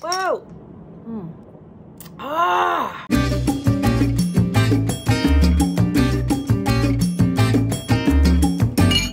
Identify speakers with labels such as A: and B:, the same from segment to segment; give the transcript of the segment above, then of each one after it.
A: Whoa. Ah.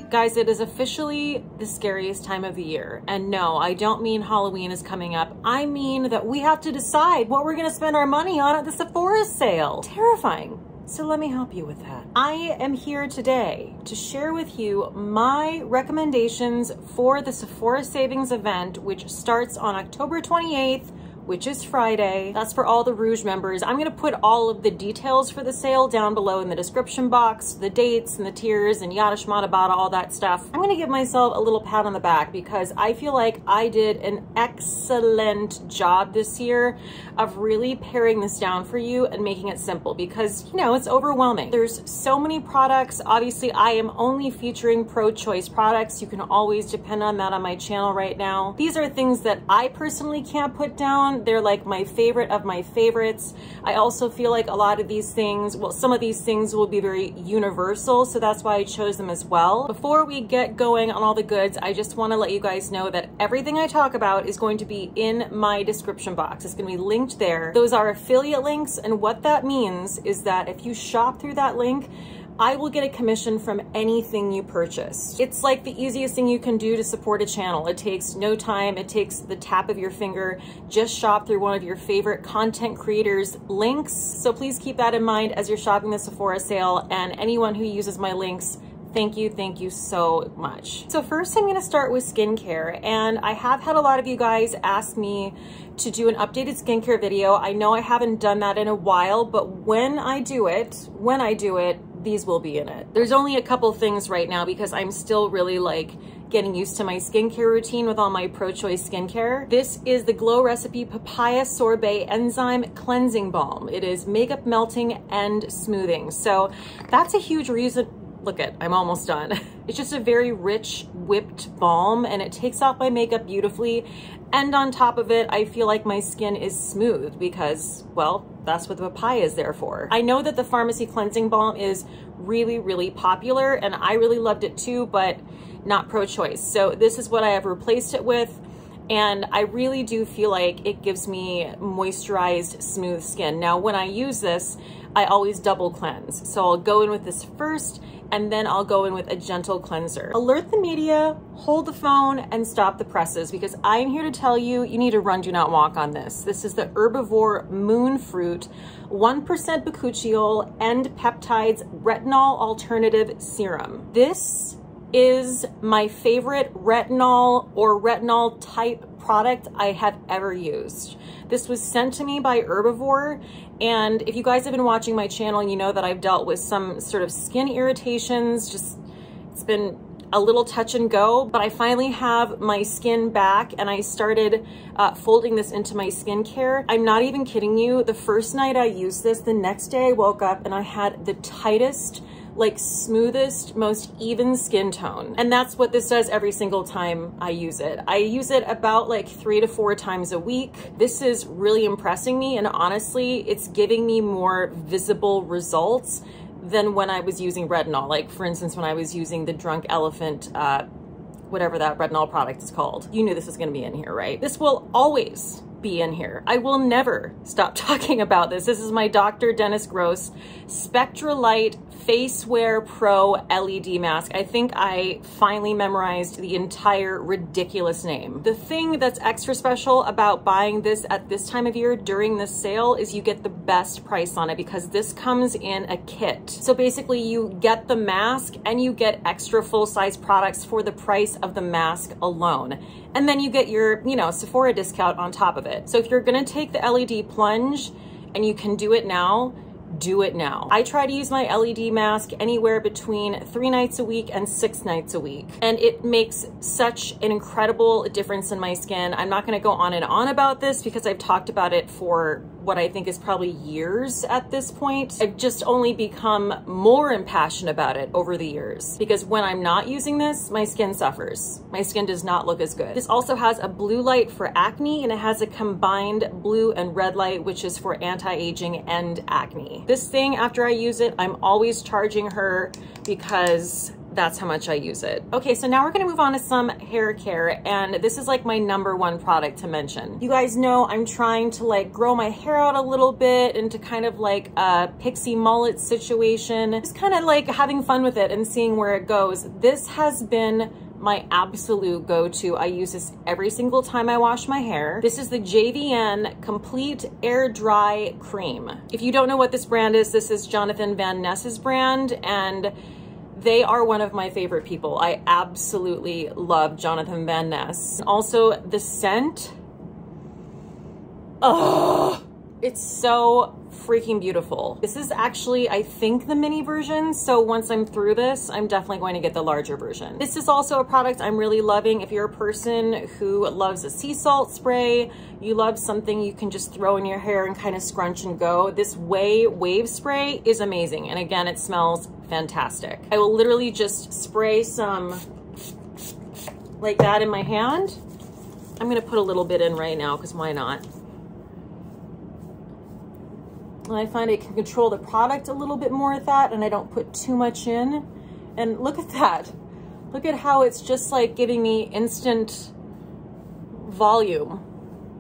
A: Guys, it is officially the scariest time of the year. And no, I don't mean Halloween is coming up. I mean that we have to decide what we're gonna spend our money on at the Sephora sale. Terrifying. So let me help you with that. I am here today to share with you my recommendations for the Sephora Savings event, which starts on October 28th, which is Friday. That's for all the Rouge members. I'm gonna put all of the details for the sale down below in the description box, the dates and the tiers and yada shmata bada, all that stuff. I'm gonna give myself a little pat on the back because I feel like I did an excellent job this year of really paring this down for you and making it simple because, you know, it's overwhelming. There's so many products. Obviously, I am only featuring pro-choice products. You can always depend on that on my channel right now. These are things that I personally can't put down. They're like my favorite of my favorites. I also feel like a lot of these things, well, some of these things will be very universal, so that's why I chose them as well. Before we get going on all the goods, I just want to let you guys know that everything I talk about is going to be in my description box. It's going to be linked there. Those are affiliate links, and what that means is that if you shop through that link, I will get a commission from anything you purchase. It's like the easiest thing you can do to support a channel. It takes no time. It takes the tap of your finger. Just shop through one of your favorite content creators' links. So please keep that in mind as you're shopping the Sephora sale, and anyone who uses my links, thank you so much. So first I'm gonna start with skincare, and I have had a lot of you guys ask me to do an updated skincare video. I know I haven't done that in a while, but when I do it, these will be in it. There's only a couple things right now because I'm still really like getting used to my skincare routine with all my pro-choice skincare. This is the Glow Recipe Papaya Sorbet Enzyme Cleansing Balm. It is makeup melting and smoothing. So that's a huge reason. Look it, I'm almost done. It's just a very rich whipped balm and it takes off my makeup beautifully. And on top of it, I feel like my skin is smooth because, well, that's what the papaya is there for. I know that the Pharmacy Cleansing Balm is really popular and I really loved it too, but not pro-choice. So this is what I have replaced it with. And I really do feel like it gives me moisturized, smooth skin. Now, when I use this, I always double cleanse. So I'll go in with this first, and then I'll go in with a gentle cleanser. Alert the media, hold the phone, and stop the presses, because I'm here to tell you, you need to run, do not walk on this. This is the Herbivore Moon Fruit 1% bakuchiol and peptides retinol alternative serum. This is my favorite retinol or retinol type product I have ever used. This was sent to me by Herbivore, and if you guys have been watching my channel, you know that I've dealt with some sort of skin irritations. Just, it's been a little touch and go, but I finally have my skin back and I started folding this into my skincare. I'm not even kidding you. The first night I used this, the next day I woke up and I had the tightest, like smoothest, most even skin tone. And that's what this does every single time I use it. I use it about like 3 to 4 times a week. This is really impressing me, and honestly, it's giving me more visible results than when I was using retinol. Like for instance, when I was using the Drunk Elephant, whatever that retinol product is called. You knew this was gonna be in here, right? This will always be in here. I will never stop talking about this. This is my Dr. Dennis Gross Spectralite Face Wear Pro LED mask. I think I finally memorized the entire ridiculous name. The thing that's extra special about buying this at this time of year during this sale is you get the best price on it because this comes in a kit. So basically you get the mask and you get extra full-size products for the price of the mask alone. And then you get your, you know, Sephora discount on top of it. So if you're gonna take the LED plunge and you can do it now, do it now. I try to use my LED mask anywhere between 3 nights a week and 6 nights a week. And it makes such an incredible difference in my skin. I'm not gonna go on and on about this because I've talked about it for what I think is probably years at this point. I've just only become more impassioned about it over the years because when I'm not using this, my skin suffers. My skin does not look as good. This also has a blue light for acne and it has a combined blue and red light, which is for anti-aging and acne. This thing, after I use it, I'm always charging her because that's how much I use it. Okay, so now we're gonna move on to some hair care, and this is like my #1 product to mention. You guys know I'm trying to like grow my hair out a little bit into kind of like a pixie mullet situation. Just kind of like having fun with it and seeing where it goes. This has been my absolute go-to. I use this every single time I wash my hair. This is the JVN Complete Air Dry Cream. If you don't know what this brand is, this is Jonathan Van Ness's brand, and they are one of my favorite people. I absolutely love Jonathan Van Ness. Also, the scent, oh, it's so freaking beautiful. This is actually, I think, the mini version. So once I'm through this, I'm definitely going to get the larger version. This is also a product I'm really loving. If you're a person who loves a sea salt spray, you love something you can just throw in your hair and kind of scrunch and go, this wave spray is amazing. And again, it smells fantastic. I will literally just spray some like that in my hand. I'm gonna put a little bit in right now because why not? And I find I can control the product a little bit more at that, and I don't put too much in. And look at that. Look at how it's just like giving me instant volume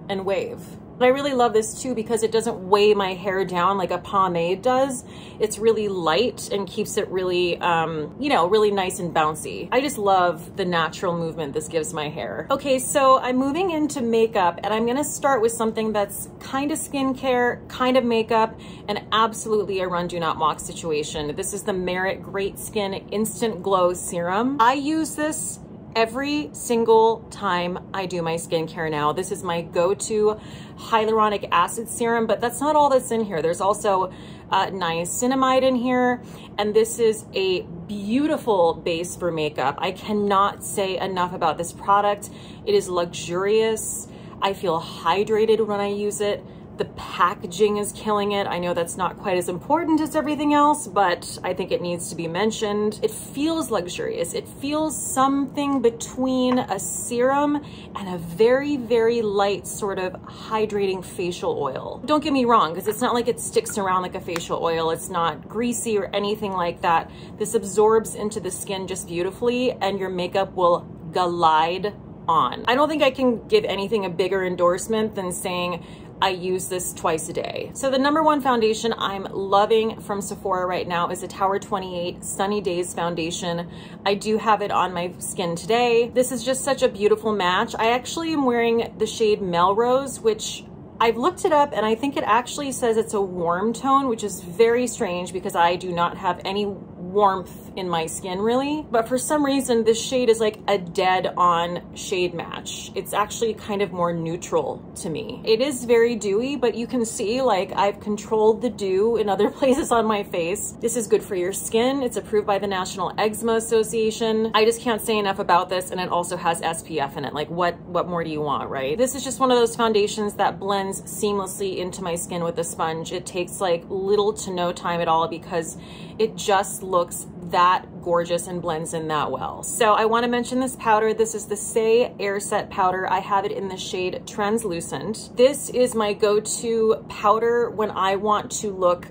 A: and wave. But I really love this too because it doesn't weigh my hair down like a pomade does. It's really light and keeps it really, you know, really nice and bouncy. I just love the natural movement this gives my hair. Okay, so I'm moving into makeup, and I'm gonna start with something that's kind of skincare, kind of makeup, and absolutely a run, do not walk situation. This is the Merit Great Skin Instant Glow Serum. I use this every single time I do my skincare now. This is my go-to hyaluronic acid serum, but that's not all that's in here. There's also niacinamide in here, and this is a beautiful base for makeup. I cannot say enough about this product. It is luxurious. I feel hydrated when I use it. The packaging is killing it. I know that's not quite as important as everything else, but I think it needs to be mentioned. It feels luxurious. It feels something between a serum and a very, very light sort of hydrating facial oil. Don't get me wrong, because it's not like it sticks around like a facial oil. It's not greasy or anything like that. This absorbs into the skin just beautifully, and your makeup will glide on. I don't think I can give anything a bigger endorsement than saying I use this twice a day. So the #1 foundation I'm loving from Sephora right now is the Tower 28 Sunny Days foundation. I do have it on my skin today. This is just such a beautiful match. I actually am wearing the shade Melrose, which I've looked it up, and I think it actually says it's a warm tone, which is very strange because I do not have any warmth in my skin really. But for some reason, this shade is like a dead on shade match. It's actually kind of more neutral to me. It is very dewy, but you can see like I've controlled the dew in other places on my face. This is good for your skin. It's approved by the National Eczema Association. I just can't say enough about this, and it also has SPF in it. Like what more do you want, right? This is just one of those foundations that blends seamlessly into my skin with a sponge. It takes like little to no time at all because it just looks that gorgeous and blends in that well. So I want to mention this powder. This is the Say Air Set powder. I have it in the shade Translucent. This is my go-to powder when I want to look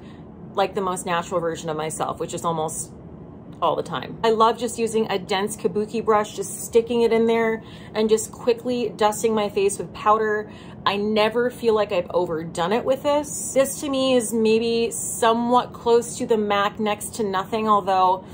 A: like the most natural version of myself, which is almost all the time. I love just using a dense kabuki brush, just sticking it in there and just quickly dusting my face with powder. I never feel like I've overdone it with this. This to me is maybe somewhat close to the MAC Next to Nothing, although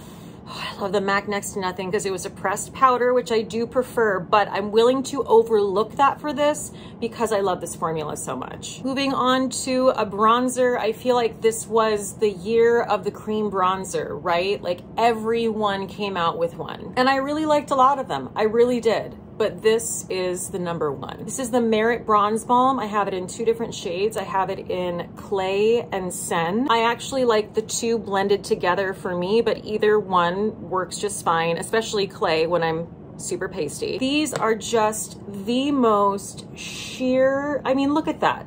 A: I love the MAC Next to Nothing because it was a pressed powder, which I do prefer, but I'm willing to overlook that for this because I love this formula so much. Moving on to a bronzer, I feel like this was the year of the cream bronzer, right? Like everyone came out with one, and I really liked a lot of them. I really did. But this is the #1. This is the Merit Bronze Balm. I have it in 2 different shades. I have it in Clay and Sen. I actually like the 2 blended together for me, but either one works just fine, especially Clay when I'm super pasty. These are just the most sheer, I mean, look at that.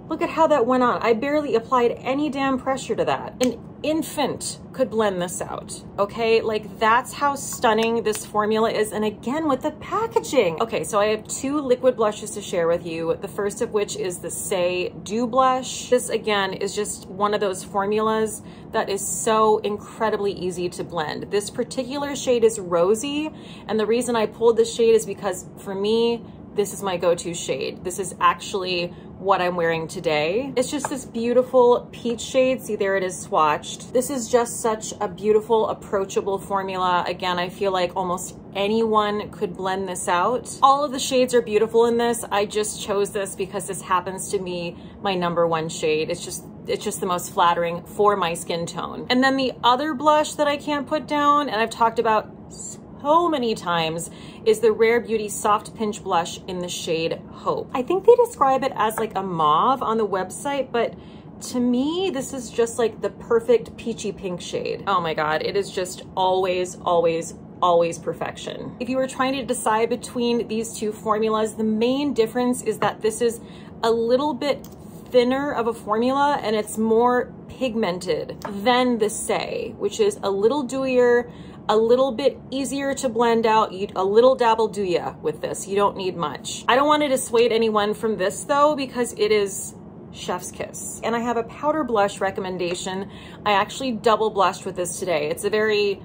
A: Look at how that went on. I barely applied any damn pressure to that. An infant could could blend this out, okay? Like, that's how stunning this formula is. And again, with the packaging. Okay, so I have 2 liquid blushes to share with you. The first of which is the Say Dew Blush. This, again, is just one of those formulas that is so incredibly easy to blend. This particular shade is Rosy, and the reason I pulled this shade is because, for me, this is my go-to shade. This is actually what I'm wearing today. It's just this beautiful peach shade. See, there it is swatched. This is just such a beautiful, approachable formula. Again, I feel like almost anyone could blend this out. All of the shades are beautiful in this. I just chose this because this happens to be my #1 shade. It's just the most flattering for my skin tone. And then the other blush that I can't put down, and I've talked about so many times, is the Rare Beauty Soft Pinch Blush in the shade Hope. I think they describe it as like a mauve on the website, but to me, this is just like the perfect peachy pink shade. Oh my God, it is just always, always, always perfection. If you were trying to decide between these 2 formulas, the main difference is that this is a little bit thinner of a formula and it's more pigmented than the Say, which is a little dewier, a little bit easier to blend out. A little dabble do ya with this. You don't need much. I don't want to dissuade anyone from this though, because it is chef's kiss. And I have a powder blush recommendation. I actually double blushed with this today. It's a very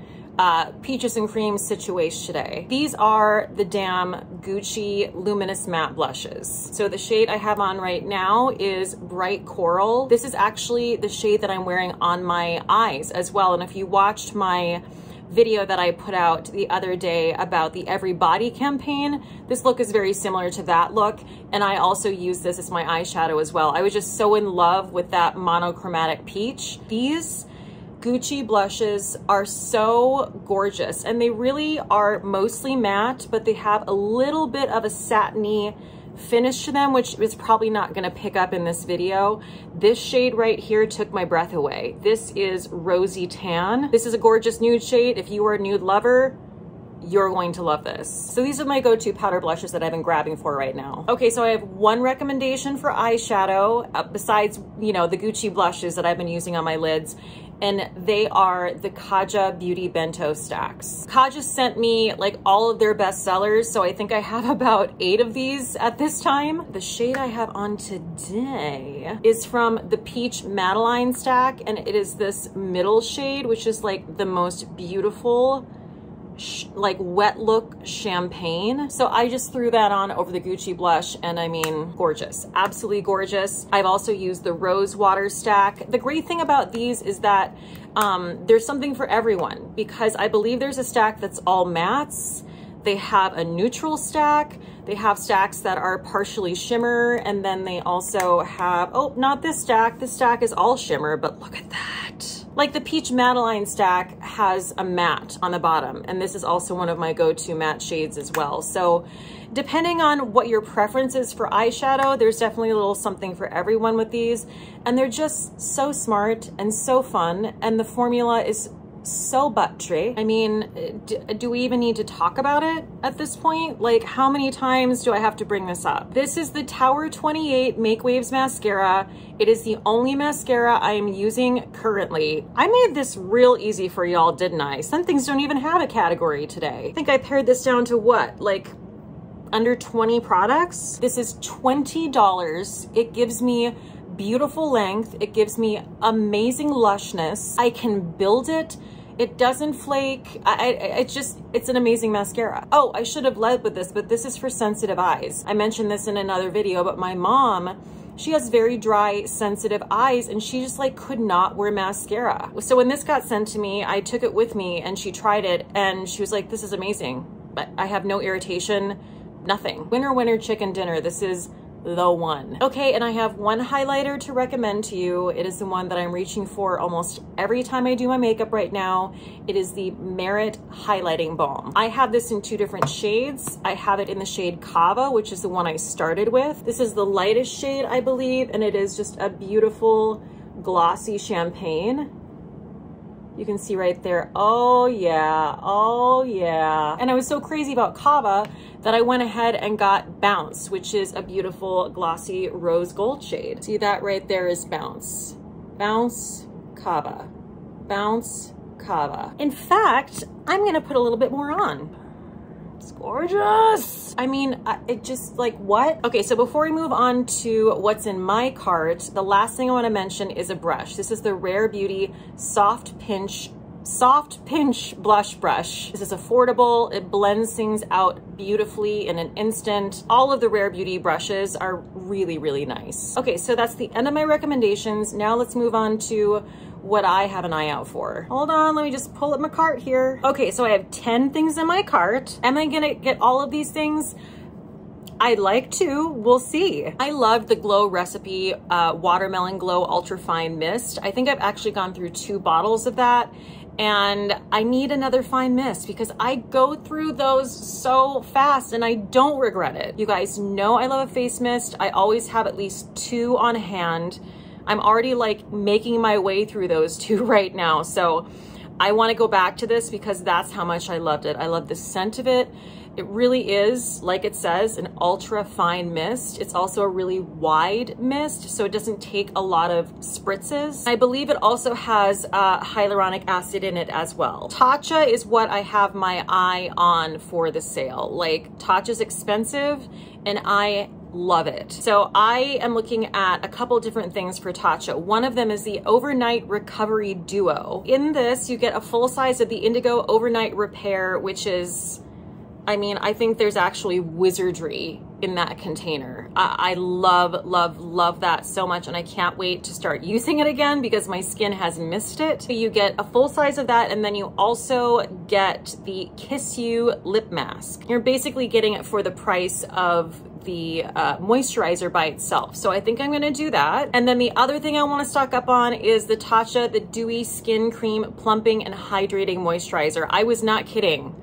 A: peaches and cream situation today. These are the damn Gucci Luminous Matte Blushes. So the shade I have on right now is Bright Coral. This is actually the shade that I'm wearing on my eyes as well. And if you watched my video that I put out the other day about the Every Body campaign, this look is very similar to that look. And I also use this as my eyeshadow as well. I was just so in love with that monochromatic peach. These Gucci blushes are so gorgeous, and they really are mostly matte, but they have a little bit of a satiny finish to them, which is probably not going to pick up in this video. This shade right here took my breath away. This is Rosy Tan. This is a gorgeous nude shade. If you are a nude lover, you're going to love this. So these are my go-to powder blushes that I've been grabbing for right now. Okay, so I have one recommendation for eyeshadow besides, you know, the Gucci blushes that I've been using on my lids, and they are the Kaja Beauty Bento Stacks. Kaja sent me like all of their best sellers, so I think I have about 8 of these at this time. The shade I have on today is from the Peach Madeline stack, and it is this middle shade, which is like the most beautiful like wet look champagne. So I just threw that on over the Gucci blush, and I mean, gorgeous, absolutely gorgeous. I've also used the Rose Water stack. The great thing about these is that there's something for everyone, because I believe there's a stack that's all mattes. They have a neutral stack. They have stacks that are partially shimmer, and then they also have, oh, not this stack. This stack is all shimmer, but look at that. Like the Peach Madeline stack has a matte on the bottom, and this is also one of my go-to matte shades as well. So depending on what your preference is for eyeshadow, there's definitely a little something for everyone with these, and they're just so smart and so fun, and the formula is so buttery. I mean, do we even need to talk about it at this point? Like, how many times do I have to bring this up? This is the Tower 28 Make Waves mascara. It is the only mascara I am using currently. I made this real easy for y'all, didn't I? Some things don't even have a category today. I think I pared this down to what, like under 20 products? This is $20. It gives me beautiful length. It gives me amazing lushness. I can build it. It doesn't flake. It's an amazing mascara. Oh, I should have led with this, but this is for sensitive eyes. I mentioned this in another video, but my mom, she has very dry, sensitive eyes, and she just like could not wear mascara. So when this got sent to me, I took it with me and she tried it and she was like, this is amazing. But I have no irritation, nothing. Winner, winner, chicken dinner. This is the one. Okay, and I have one highlighter to recommend to you. It is the one that I'm reaching for almost every time I do my makeup right now. It is the Merit Highlighting Balm. I have this in 2 different shades. I have it in the shade Kava, which is the one I started with. This is the lightest shade, I believe, and it is just a beautiful glossy champagne. You can see right there, oh yeah, oh yeah. And I was so crazy about Kava that I went ahead and got Bounce, which is a beautiful glossy rose gold shade. See that right there is Bounce. Bounce, Kava. Bounce, Cava. In fact, I'm gonna put a little bit more on. It's gorgeous. I mean, it just like, what? Okay, so before we move on to what's in my cart, the last thing I wanna mention is a brush. This is the Rare Beauty Soft Pinch blush brush. This is affordable. It blends things out beautifully in an instant. All of the Rare Beauty brushes are really, really nice. Okay, so that's the end of my recommendations. Now let's move on to what I have an eye out for. Hold on, let me just pull up my cart here. Okay, so I have 10 things in my cart. Am I gonna get all of these things? I'd like to, we'll see. I love the Glow Recipe Watermelon Glow Ultra Fine Mist. I think I've actually gone through 2 bottles of that, and I need another fine mist because I go through those so fast and I don't regret it. You guys know I love a face mist. I always have at least 2 on hand. I'm already like making my way through those 2 right now. So I want to go back to this because that's how much I loved it. I love the scent of it. It really is, like it says, an ultra fine mist. It's also a really wide mist, so it doesn't take a lot of spritzes. I believe it also has hyaluronic acid in it as well. Tatcha is what I have my eye on for the sale. Like, Tatcha's expensive and I love it. So I am looking at a couple different things for Tatcha. One of them is the Overnight Recovery Duo. In this, you get a full size of the Indigo Overnight Repair, which is, I mean, I think there's actually wizardry in that container. I love, love, love that so much, and I can't wait to start using it again because my skin has missed it. You get a full size of that, and then you also get the Kiss You Lip Mask. You're basically getting it for the price of the moisturizer by itself. So I think I'm gonna do that. And then the other thing I wanna stock up on is the Tatcha, the Dewy Skin Cream Plumping and Hydrating Moisturizer. I was not kidding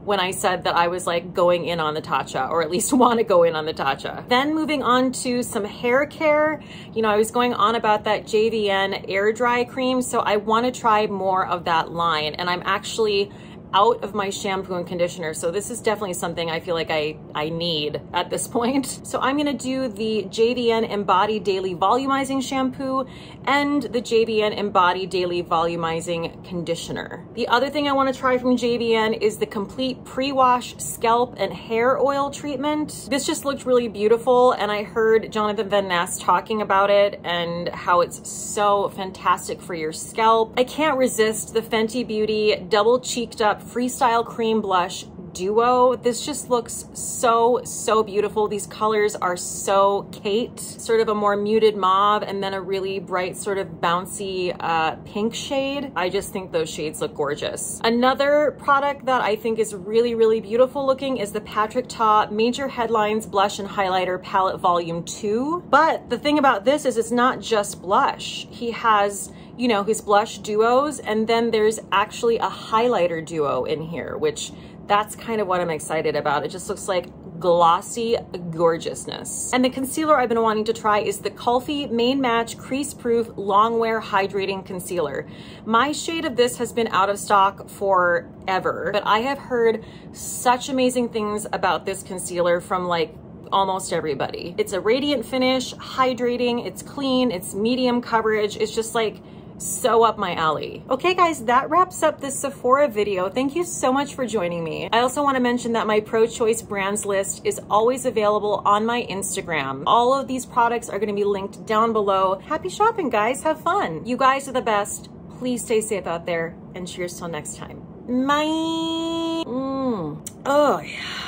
A: when I said that I was like going in on the Tatcha, or at least want to go in on the Tatcha. Then moving on to some hair care. You know, I was going on about that JVN air dry cream, so I want to try more of that line, and I'm actually out of my shampoo and conditioner. So this is definitely something I feel like I need at this point. So I'm gonna do the JVN Embody Daily Volumizing Shampoo and the JVN Embody Daily Volumizing Conditioner. The other thing I wanna try from JVN is the Complete Pre-Wash Scalp and Hair Oil Treatment. This just looked really beautiful, and I heard Jonathan Van Ness talking about it and how it's so fantastic for your scalp. I can't resist the Fenty Beauty Double Cheeked Up Freestyle Cream Blush Duo. This just looks so, so beautiful. These colors are so Cate, sort of a more muted mauve and then a really bright sort of bouncy pink shade. I just think those shades look gorgeous. Another product that I think is really, really beautiful looking is the Patrick Ta Major Headlines Blush and Highlighter Palette Volume 2. But the thing about this is it's not just blush. He has, you know, his blush duos, and then there's actually a highlighter duo in here, which that's kind of what I'm excited about. It just looks like glossy gorgeousness. And the concealer I've been wanting to try is the Kulfi Main Match Crease Proof Long Wear Hydrating Concealer. My shade of this has been out of stock forever, but I have heard such amazing things about this concealer from like almost everybody. It's a radiant finish, hydrating, it's clean, it's medium coverage. It's just like so up my alley. Okay guys, that wraps up this Sephora video. Thank you so much for joining me. I also want to mention that my pro-choice brands list is always available on my Instagram. All of these products are going to be linked down below. Happy shopping guys, have fun. You guys are the best. Please stay safe out there, and cheers till next time. Bye. Oh yeah.